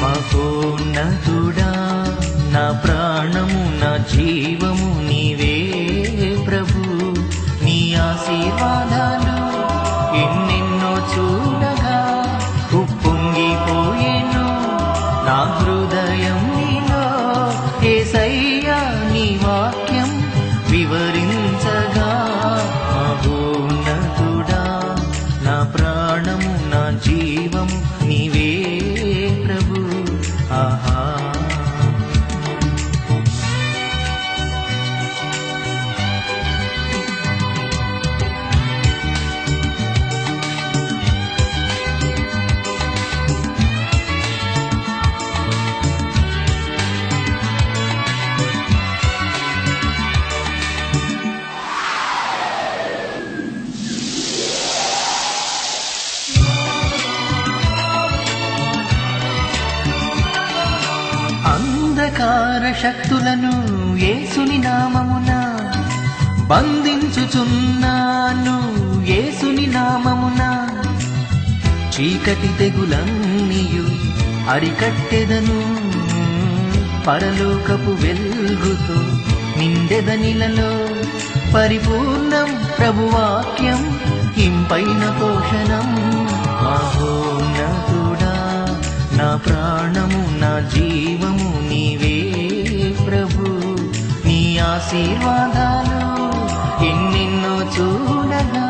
మహోన్నతుడా నా ప్రాణము నా జీవము నీవే ప్రభు. నీ ఆశీర్వాదాలు ఎన్నెన్నో చూడగా ఉప్పొంగిపోయేను నా హృదయం నీలో. యేసయ్యా నీ వాక్యం వివరించగా మహోన్నతుడా నా ప్రాణము నా జీవము నీవే ప్రభు. ఆహా అంధకార శక్తులను యేసుని నామమున బంధించుచున్నాను, యేసుని నామమున. చీకటి తెగులన్నీయు అరికట్టెదను, పరలోకపు వెలుగుతో నిండెదనిలలో. పరిపూర్ణం ప్రభువాక్యం ఇంపైన పోషణం. మహోన్నతుడా నా ప్రాణము నా జీవము నీవే ప్రభు. నీ ఆశీర్వాదాలు ఎన్నెన్నో చూడగా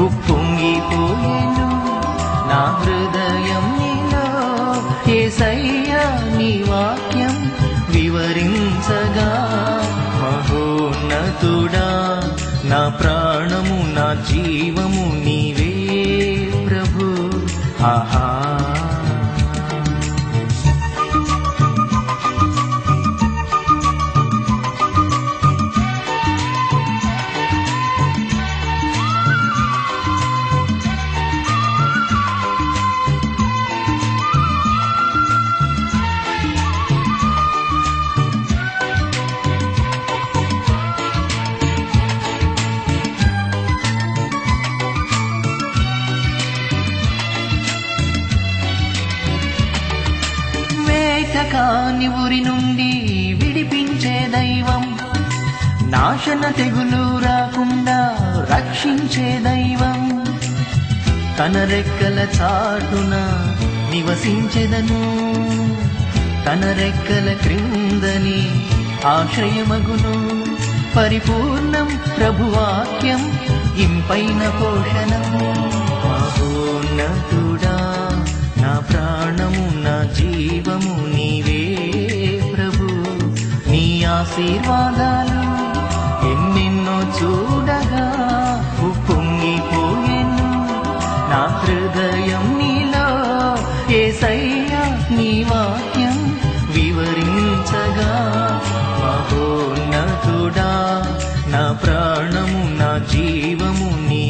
ఉప్పొంగిపోయేను నా హృదయం నీలో. యేసయ్యా నీ వాక్యం వివరించగా మహోన్నతుడా నా ప్రాణము నా జీవము నీవే ప్రభు. ఆహా కాని ఊరి నుండి విడిపించే దైవం, నాశన తెగులు రాకుండా రక్షించే దైవం. తన రెక్కల చాటున నివసించెదను, తన రెక్కల క్రిందని ఆశ్రయమగును. పరిపూర్ణం ప్రభువాక్యం ఇంపైన పోషణం. మహోన్నతుడా నా ప్రాణము నా జీవము నీవే ప్రభు. నీ ఆశీర్వాదాలు ఎన్నెన్నో చూడగా ఉప్పొంగిపోయేను నా హృదయం నీలో. యేసయ్యా నీ వాక్యం వివరించగా మహోన్నతుడా నా ప్రాణము నా జీవము నీ